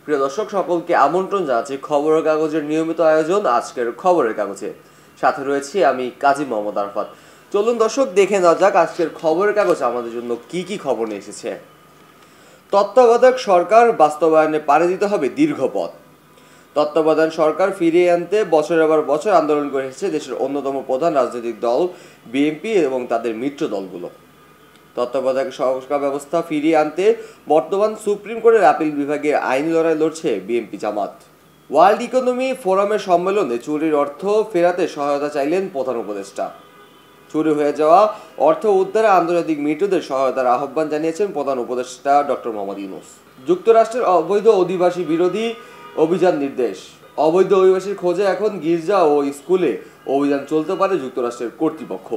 প্রিয় দর্শক সকলকে আমন্ত্রণ জানাচ্ছি খবরের কাগজের নিয়মিত আয়োজন আজকের খবরের কাগজে। সাথে রয়েছি আমি কাজী মোহাম্মদ আরফাত। চলুন দর্শক দেখে নেওয়া যাক আজকের খবরের কাগজ আমাদের জন্য কি কি খবর নিয়ে এসেছে। তত্ত্বাবধায়ক সরকার বাস্তবায়নে পাড়ি দিতে হবে দীর্ঘ পথ। তত্ত্বাবধায়ক সরকার ফিরিয়ে আনতে বছরের পর বছর আন্দোলন করে এসেছে দেশের অন্যতম প্রধান রাজনৈতিক দল বিএনপি এবং তাদের মিত্র দলগুলো। তত্ত্বাবধায়ক সরকার ব্যবস্থা ফিরিয়ে আনতে বর্তমান সুপ্রিম কোর্টের আপিল বিভাগের আইনি লড়াই লড়ছে বিএনপি জামাত। ওয়ার্ল্ড ইকোনমি ফোরামের সম্মেলনে চুরির অর্থ ফেরাতে সহায়তা চাইলেন প্রধান উপদেষ্টা। চুরি হয়ে যাওয়া অর্থ উদ্ধারে আন্তর্জাতিক মিত্রদের সহায়তার আহ্বান জানিয়েছেন প্রধান উপদেষ্টা ডক্টর মোহাম্মদ ইউনূস। যুক্তরাষ্ট্রের অবৈধ অভিবাসী বিরোধী অভিযান নির্দেশ। অবৈধ অভিবাসীর খোঁজে এখন গির্জা ও স্কুলে অভিযান চলতে পারে যুক্তরাষ্ট্রের কর্তৃপক্ষ।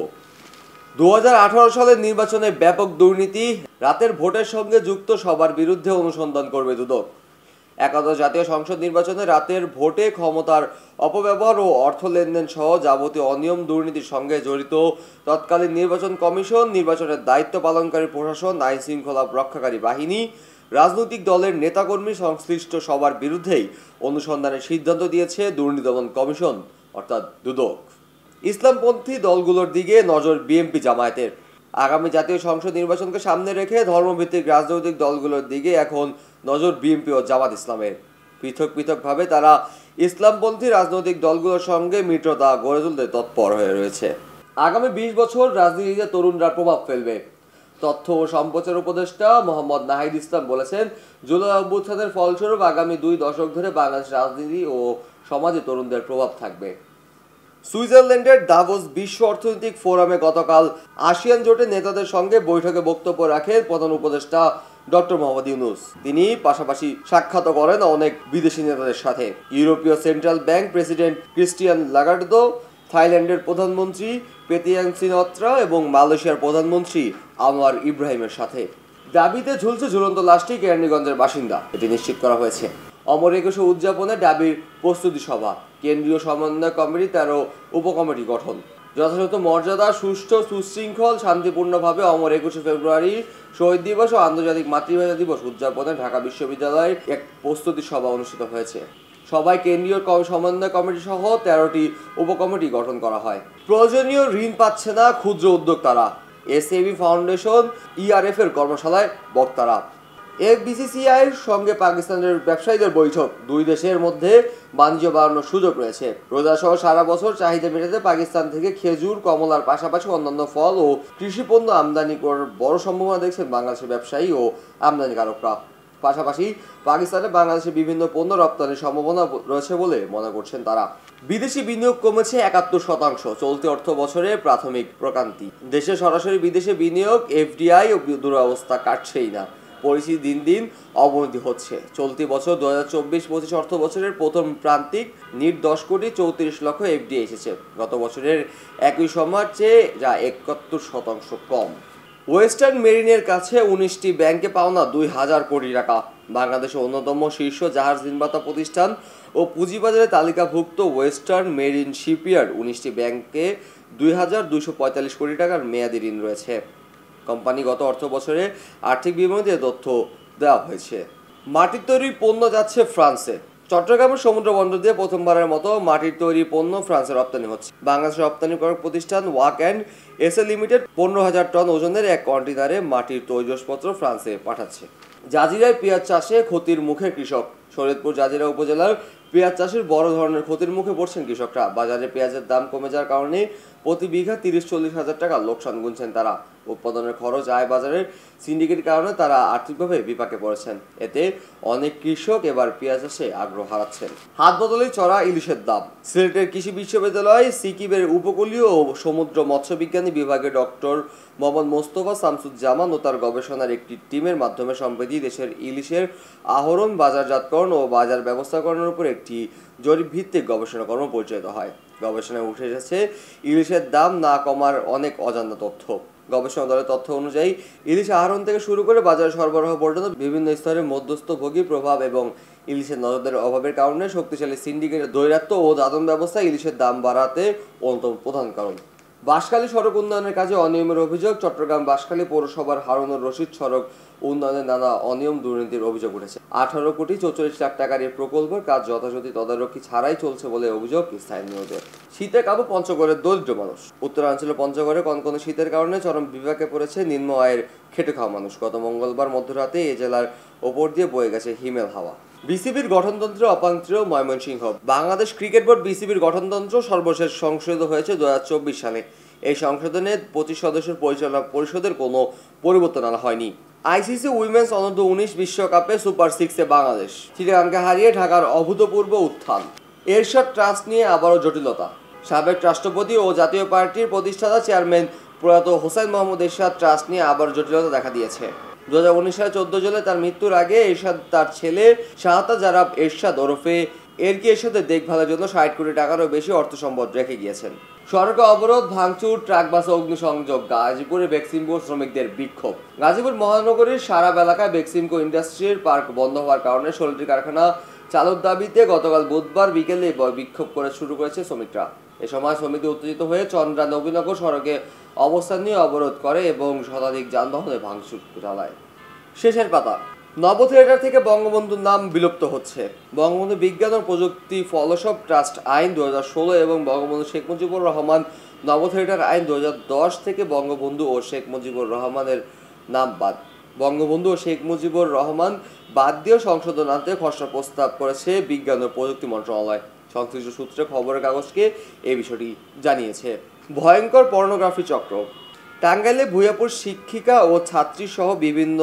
2018 সালের নির্বাচনে ব্যাপক দুর্নীতি, রাতের ভোটের সঙ্গে যুক্ত সবার বিরুদ্ধে অনুসন্ধান করবে দুদক। একাদশ জাতীয় সংসদ নির্বাচনে রাতের ভোটে ক্ষমতার অপব্যবহার ও অর্থ লেনদেন সহ যাবতীয় অনিয়ম দুর্নীতির সঙ্গে জড়িত তৎকালীন নির্বাচন কমিশন, নির্বাচনের দায়িত্ব পালনকারী প্রশাসন, আইন শৃঙ্খলা রক্ষাকারী বাহিনী, রাজনৈতিক দলের নেতাকর্মী সংশ্লিষ্ট সবার বিরুদ্ধেই অনুসন্ধানের সিদ্ধান্ত দিয়েছে দুর্নীতি দমন কমিশন অর্থাৎ দুদক। ইসলামপন্থী দলগুলোর দিকে নজর বিএনপি জামায়াতের। আগামী জাতীয় সংসদ নির্বাচনকে সামনে রেখে ধর্মভিত্তিক রাজনৈতিক দলগুলোর দিকে এখন নজর বিএনপি ও জামাত ইসলামের। পৃথক পৃথকভাবে তারা ইসলামপন্থী রাজনৈতিক দলগুলোর সঙ্গে মিত্রতা গড়ে তুলতে তৎপর হয়ে রয়েছে। আগামী 20 বছর রাজনীতিতে তরুণরা প্রভাব ফেলবে। তথ্য ও সম্প্রচার উপদেষ্টা মোহাম্মদ নাহিদ ইসলাম বলেছেন, জুলাই অভ্যুত্থানের ফলস্বরূপ আগামী 2 দশক ধরে বাংলাদেশ রাজনীতি ও সমাজে তরুণদের প্রভাব থাকবে। সুইজারল্যান্ডের দাভোস বিশ্ব অর্থনৈতিক ফোরামে গতকাল আসিয়ান জোটের নেতাদের সঙ্গে বৈঠকে বক্তব্য রাখেন প্রধান উপদেষ্টা ডক্টর মোহাম্মদ ইউনূস। তিনি পাশাপাশি সাক্ষাৎ করেন অনেক বিদেশি নেতাদের সাথে। ইউরোপীয় সেন্ট্রাল ব্যাংক প্রেসিডেন্ট ক্রিস্টিয়ান লাগার্দো, থাইল্যান্ডের প্রধানমন্ত্রী পেতিয়াং সিনওয়াত্রা এবং মালয়েশিয়ার প্রধানমন্ত্রী আনোয়ার ইব্রাহিমের সাথে। দাবিতে ঝুলছে ঝুলন্ত লাশটি কেরানীগঞ্জের বাসিন্দা, এটি নিশ্চিত করা হয়েছে। অমর একুশে উদযাপনে দাবির প্রস্তুতি সভা, কেন্দ্রীয় সমন্বয় কমিটি 13 উপকমিটি গঠন। যথাযথ মর্যাদা, সুষ্ঠু, সুশৃঙ্খল, শান্তিপূর্ণভাবে অমর 21শে ফেব্রুয়ারি শহীদ দিবস ও আন্তর্জাতিক মাতৃভাষা দিবস উদযাপনে ঢাকা বিশ্ববিদ্যালয়ে এক প্রস্তুতি সভা অনুষ্ঠিত হয়েছে। সবাই কেন্দ্রীয় সমন্বয় কমিটি সহ 13টি উপকমিটি গঠন করা হয়। প্রয়োজনীয় ঋণ পাচ্ছে না ক্ষুদ্র উদ্যোক্তারা, এসএবি ফাউন্ডেশন ইআরএফ এর কর্মশালায় বক্তারা। এফবিসিসিআইয়ের সঙ্গে পাকিস্তানের ব্যবসায়ীদের বৈঠক, দুই দেশের মধ্যে বাণিজ্য বাড়ানোর সুযোগ রয়েছে। রোজাসহ সারা বছর চাহিদা মেটাতে পাকিস্তান থেকে খেজুর, কমলার পাশাপাশি অন্যান্য ফল ও কৃষিপণ্য আমদানি করার বড় সম্ভাবনা দেখছেন বাংলাদেশের ব্যবসায়ী ও আমদানিকারকরা। পাশাপাশি পাকিস্তানে বাংলাদেশের বিভিন্ন পণ্য রপ্তানির সম্ভাবনা রয়েছে বলে মনে করছেন তারা। বিদেশি বিনিয়োগ কমেছে 71%, চলতি অর্থ বছরে প্রাথমিক প্রকান্তি। দেশে সরাসরি বিদেশে বিনিয়োগ, এফডিআই ও দুরবস্থা কাটছেই না, পরিস্থিতি দিন দিন অবনতি হচ্ছে। চলতি বছর 2024-25 অর্থ বছরের প্রথম প্রান্তিক নিট 10 কোটি 34 লক্ষ এফডিআই এসেছে গত বছরের একই সময়ের চেয়ে, যা 71% কম। ওয়েস্টার্ন মেরিনের কাছে 19টি ব্যাংকে পাওনা 2000 কোটি টাকা। বাংলাদেশের অন্যতম শীর্ষ জাহাজ নির্মাতা প্রতিষ্ঠান ও পুঁজিবাজারে তালিকাভুক্ত ওয়েস্টার্ন মেরিন শিপইয়ার্ড 19টি ব্যাংকে 2245 কোটি টাকার মেয়াদি ঋণ রয়েছে। কোম্পানি গত অর্থ বছরে আর্থিক বিবরণীতে তথ্য দেওয়া হয়েছে। মাটির তৈরি পণ্য যাচ্ছে ফ্রান্সে। চট্টগ্রামের সমুদ্র বন্দর দিয়ে প্রথমবারের মতো মাটির তৈরি পণ্য ফ্রান্সে রপ্তানি হচ্ছে। বাংলাদেশের রপ্তানিকারক প্রতিষ্ঠান walk and SA limited 15,000 ton ওজনের এক কন্টেইনারে মাটির তৈজসপত্র ফ্রান্সে পাঠাচ্ছে। জাজিরায় পেঁয়াজ চাষে ক্ষতির মুখে কৃষক। শরীয়তপুর জাজিরা উপজেলার পেঁয়াজ চাষের বড় ধরনের ক্ষতির মুখে পড়ছেন কৃষকরা। বাজারে পেঁয়াজের দাম কমে যাওয়ার কারণে প্রতি বিঘা 30-40 হাজার টাকা লোকসান গুনছেন তারা। উৎপাদনের খরচ, আয় বাজারের সিন্ডিকেটের কারণে তারা আর্থিকভাবে বিপাকে পড়েছেন। এতে অনেক কৃষক এবার পেঁয়াজ চাষে আগ্রহ হারাচ্ছেন। হাত বদলে চড়া ইলিশের দাম। সিলেটের কৃষি বিশ্ববিদ্যালয় সিকিবের উপকূলীয় ও সমুদ্র মৎস্যবিজ্ঞানী বিভাগে ডক্টর মোহাম্মদ মোস্তফা শামসুজ্জামান ও তার গবেষণার একটি টিমের মাধ্যমে সম্প্রতি দেশের ইলিশের আহরণ, বাজারজাতকরণ ও বাজার ব্যবস্থাকরণের উপর একটি জরিপ ভিত্তিক গবেষণাকর্ম পরিচালিত হয়। গবেষণায় উঠে এসেছে ইলিশের দাম না কমার অনেক অজানা তথ্য। গবেষণা দলের তথ্য অনুযায়ী ইলিশ আহরণ থেকে শুরু করে বাজার সরবরাহ পর্যন্ত বিভিন্ন স্তরে মধ্যস্থভোগী প্রভাব এবং ইলিশের নজরদারির অভাবের কারণে শক্তিশালী সিন্ডিকেটের দৈরাত্ম্য ও দাদন ব্যবস্থা ইলিশের দাম বাড়াতে অন্যতম প্রধান কারণ। বাঁশখালী সড়ক উন্নয়নের কাজে অনিয়মের অভিযোগ। চট্টগ্রাম বাঁশখালী পৌরসভার হারুনুর রশিদ সড়ক উন্নয়নে নানা অনিয়ম দুর্নীতির অভিযোগ উঠেছে। 18 কোটি 44 লাখ টাকার এই প্রকল্পের কাজ যথাযথ তদারকি ছাড়াই চলছে বলে অভিযোগ স্থানীয়দের। শীতে কাবু পঞ্চগড়ের দরিদ্র মানুষ। উত্তরাঞ্চলের পঞ্চগড়ে কনকনে শীতের কারণে চরম বিপাকে পড়েছে নিম্ন আয়ের খেটে খাওয়া মানুষ। গত মঙ্গলবার মধ্যরাতে এ জেলার ওপর দিয়ে বয়ে গেছে হিমেল হাওয়া। বিসিবির গঠনতন্ত্রে অপাংক্তেয় ময়মনসিংহ। বাংলাদেশ ক্রিকেট বোর্ড বিসিবির গঠনতন্ত্র সর্বশেষ সংশোধিত হয়েছে 2024 সালে। এই সংশোধনে 25 সদস্যের পরিচালনা পরিষদের কোনো পরিবর্তন আনা হয়নি। আইসিসি উইমেন্স অনূর্ধ্ব 19 বিশ্বকাপে সুপার 6-এ বাংলাদেশ চিটাগাংকে হারিয়ে ঢাকার অভূতপূর্ব উত্থান। এরশাদ ট্রাস্ট নিয়ে আবারও জটিলতা। সাবেক রাষ্ট্রপতি ও জাতীয় পার্টির প্রতিষ্ঠাতা চেয়ারম্যান প্রয়াত হোসেন মোহাম্মদ এরশাদ ট্রাস্ট নিয়ে আবার জটিলতা দেখা দিয়েছে। 2019 সালে 14 জুলাই তার মৃত্যুর আগে এরশাদ তার ছেলে শাহাতা জারাব এরশাদ ওরফে এরকি এরশাদের দেখভালের জন্য 60 কোটি টাকারও বেশি অর্থ সম্পদ রেখে গিয়েছেন। সড়কে অবরোধ, ভাঙচুর, ট্রাক বাসে অগ্নিসংযোগ, গাজীপুরে বেক্সিমকো শ্রমিকদের বিক্ষোভ। গাজীপুর মহানগরীর সারাব এলাকায় বেক্সিমকো ইন্ডাস্ট্রির পার্ক বন্ধ হওয়ার কারণে 16টি কারখানা চালুর দাবিতে গতকাল বুধবার বিকেলে বিক্ষোভ শুরু করেছে শ্রমিকরা। এ সময় শ্রমিকদের উত্তেজিত হয়ে চন্দ্রা নবীনগর সড়কে অবস্থান নিয়ে অবরোধ করে এবং শতাধিক যানবাহনে ভাঙচুর চালায়। শেষের পাতা। নব থিয়েটার থেকে বঙ্গবন্ধুর নাম বিলুপ্ত হচ্ছে। বঙ্গবন্ধু বিজ্ঞান ও প্রযুক্তি ফলোশপ ট্রাস্ট আইন 2016 এবং বঙ্গবন্ধু শেখ মুজিবুর রহমান নব থিয়েটার আইন 2010 থেকে বঙ্গবন্ধু ও শেখ মুজিবুর রহমানের নাম বাদ। বঙ্গবন্ধু ও শেখ মুজিবুর রহমান বাদ দিয়ে সংশোধন আনতে খসড়া প্রস্তাব করেছে বিজ্ঞান ও প্রযুক্তি মন্ত্রণালয়। সংশ্লিষ্ট সূত্রে খবরের কাগজকে এই বিষয়টি জানিয়েছে। ভয়ঙ্কর পর্নোগ্রাফি চক্র। টাঙ্গাইলে ভূয়াপুর শিক্ষিকা ও ছাত্রী সহ বিভিন্ন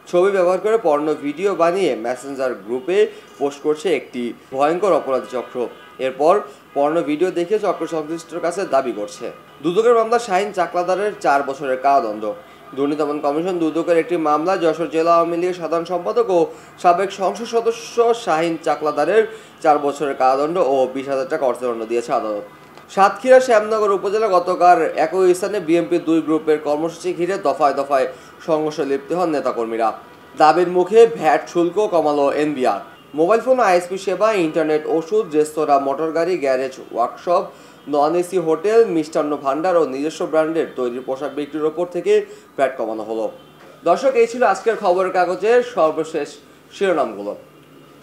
ছবি ব্যবহার করে পর্নো ভিডিও বানিয়ে মেসেঞ্জার গ্রুপে পোস্ট করছে একটি ভয়ঙ্কর অপরাধী চক্র। এরপর পর্নো ভিডিও দেখে চক্র সংশ্লিষ্টর কাছে দাবি করছে। দুদকের মামলা শাহিন চাকলাদারের 4 বছরের কারাদণ্ড। দুর্নীতি দমন কমিশন দুদকের একটি মামলা যশোর জেলা আওয়ামী লীগের সাধারণ সম্পাদক ও সাবেক সংসদ সদস্য শাহিন চাকলাদারের 4 বছরের কারাদণ্ড ও 20,000 টাকা অর্থদণ্ড দিয়েছে আদালত। সাতক্ষীরা শ্যামনগর উপজেলা গতকাল একই স্থানে বিএনপির 2 গ্রুপের কর্মসূচি ঘিরে দফায় দফায় সংঘর্ষে লিপ্ত হন নেতাকর্মীরা। দাবির মুখে ভ্যাট শুল্ক কমালো এনবিআর। মোবাইল ফোন, আইএসপি সেবা, ইন্টারনেট, ওষুধ, রেস্তোরাঁ, মোটরগাড়ি, garage, workshop, non AC hotel, Mishtanna Bhandar ও নিজস্ব ব্র্যান্ডের তৈরি পোশাক বিক্রির ওপর থেকে ভ্যাট কমানো হলো। দর্শক, এই ছিল আজকের খবরের কাগজের সর্বশেষ শিরোনামগুলো।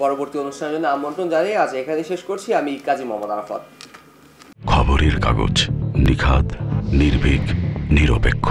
পরবর্তী অনুষ্ঠানের জন্য আমন্ত্রণ জানিয়ে আজ এখানেই শেষ করছি। আমি কাজী মোহাম্মদ আরাফাত। খবরের কাগজ, নিখাত, নির্ভীক, নিরপেক্ষ।